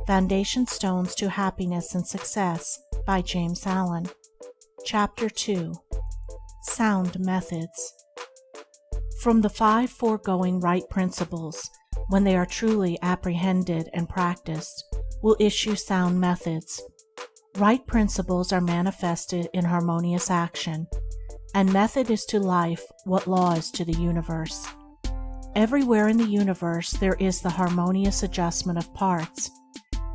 Foundation Stones to Happiness and Success by James Allen. Chapter 2. Sound Methods. From the 5 foregoing right principles, when they are truly apprehended and practiced, will issue sound methods. Right principles are manifested in harmonious action, and method is to life what law is to the universe. Everywhere in the universe there is the harmonious adjustment of parts,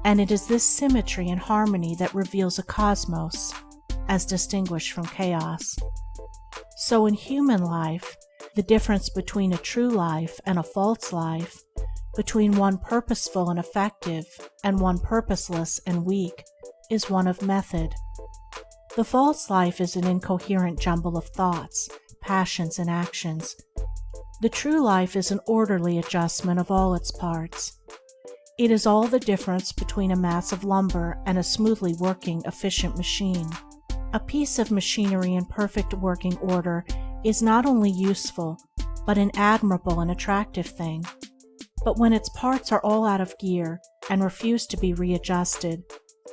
and it is this symmetry and harmony that reveals a cosmos, as distinguished from chaos. So in human life, the difference between a true life and a false life, between one purposeful and effective and one purposeless and weak, is one of method. The false life is an incoherent jumble of thoughts, passions, and actions. The true life is an orderly adjustment of all its parts. It is all the difference between a mass of lumber and a smoothly working, efficient machine. A piece of machinery in perfect working order is not only useful, but an admirable and attractive thing. But when its parts are all out of gear and refuse to be readjusted,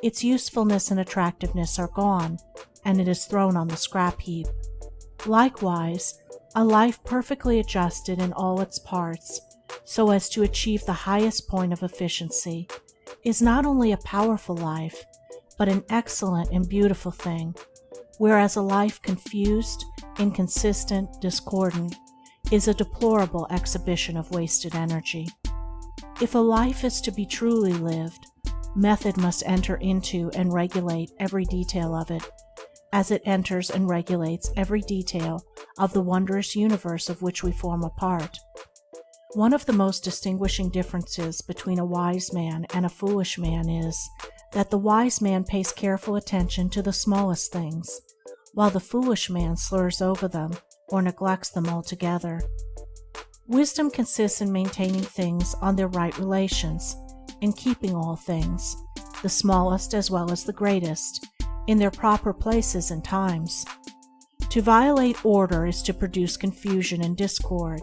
its usefulness and attractiveness are gone, and it is thrown on the scrap heap. Likewise, a life perfectly adjusted in all its parts, so as to achieve the highest point of efficiency, is not only a powerful life, but an excellent and beautiful thing, whereas a life confused, inconsistent, discordant, is a deplorable exhibition of wasted energy. If a life is to be truly lived, method must enter into and regulate every detail of it, as it enters and regulates every detail of the wondrous universe of which we form a part. One of the most distinguishing differences between a wise man and a foolish man is that the wise man pays careful attention to the smallest things, while the foolish man slurs over them or neglects them altogether. Wisdom consists in maintaining things on their right relations, in keeping all things, the smallest as well as the greatest, in their proper places and times. To violate order is to produce confusion and discord,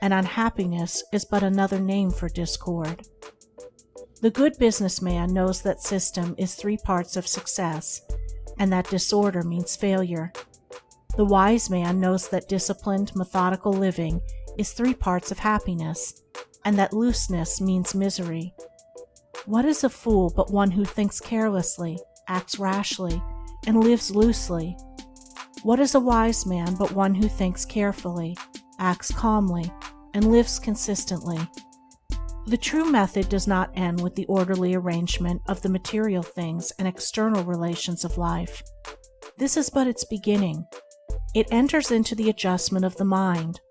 and unhappiness is but another name for discord. The good businessman knows that system is 3 parts of success, and that disorder means failure. The wise man knows that disciplined, methodical living is 3 parts of happiness, and that looseness means misery. What is a fool but one who thinks carelessly, acts rashly, and lives loosely? What is a wise man but one who thinks carefully, acts calmly, and lives consistently? The true method does not end with the orderly arrangement of the material things and external relations of life. This is but its beginning. It enters into the adjustment of the mind,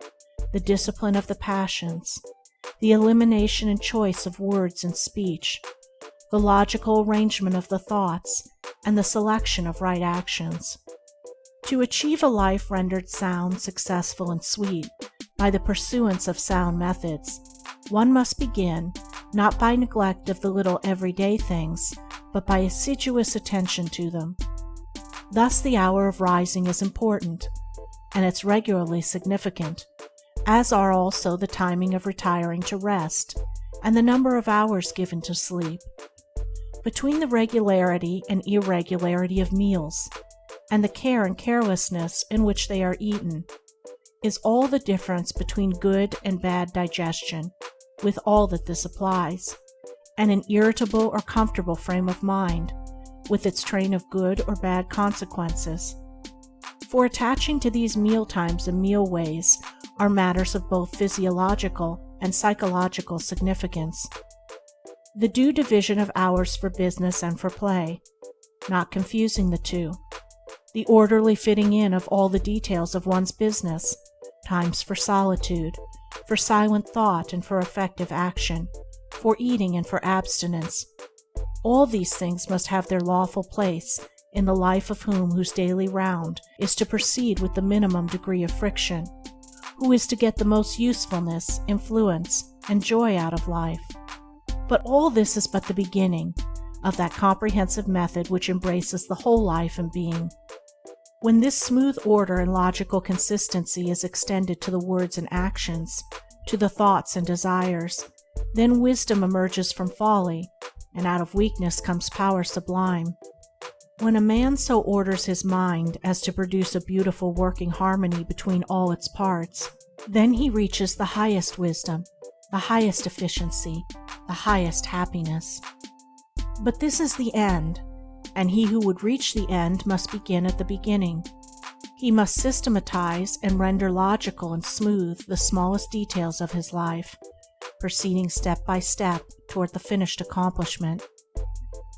the discipline of the passions, the elimination and choice of words and speech, the logical arrangement of the thoughts, and the selection of right actions. To achieve a life rendered sound, successful, and sweet by the pursuance of sound methods, one must begin not by neglect of the little everyday things, but by assiduous attention to them. Thus the hour of rising is important, and it's regularly significant, as are also the timing of retiring to rest, and the number of hours given to sleep. Between the regularity and irregularity of meals, and the care and carelessness in which they are eaten, is all the difference between good and bad digestion, with all that this applies, and an irritable or comfortable frame of mind, with its train of good or bad consequences. For attaching to these meal times and meal ways are matters of both physiological and psychological significance. The due division of hours for business and for play, not confusing the two. The orderly fitting in of all the details of one's business, times for solitude, for silent thought and for effective action, for eating and for abstinence. All these things must have their lawful place in the life of whose daily round is to proceed with the minimum degree of friction, who is to get the most usefulness, influence, and joy out of life. But all this is but the beginning of that comprehensive method which embraces the whole life and being. When this smooth order and logical consistency is extended to the words and actions, to the thoughts and desires, then wisdom emerges from folly, and out of weakness comes power sublime. When a man so orders his mind as to produce a beautiful working harmony between all its parts, then he reaches the highest wisdom, the highest efficiency, the highest happiness. But this is the end, and he who would reach the end must begin at the beginning. He must systematize and render logical and smooth the smallest details of his life, proceeding step by step toward the finished accomplishment.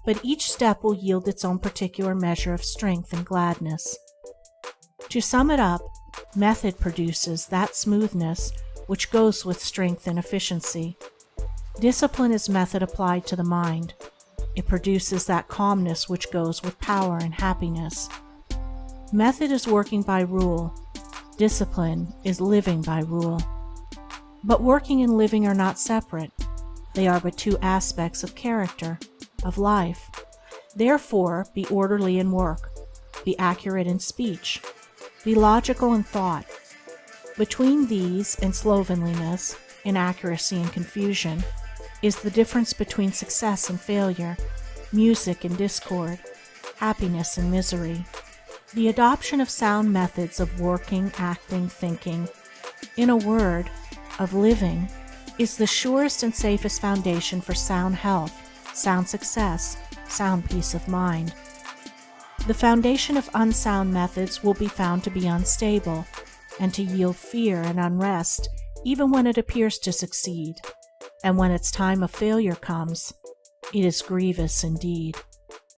But each step will yield its own particular measure of strength and gladness. To sum it up, method produces that smoothness which goes with strength and efficiency. Discipline is method applied to the mind. It produces that calmness which goes with power and happiness. Method is working by rule. Discipline is living by rule. But working and living are not separate. They are but two aspects of character, of life. Therefore, be orderly in work, be accurate in speech, be logical in thought. Between these and slovenliness, inaccuracy and confusion, is the difference between success and failure, music and discord, happiness and misery. The adoption of sound methods of working, acting, thinking, in a word, of living, is the surest and safest foundation for sound health, sound success, sound peace of mind. The foundation of unsound methods will be found to be unstable, and to yield fear and unrest even when it appears to succeed, and when its time of failure comes, it is grievous indeed.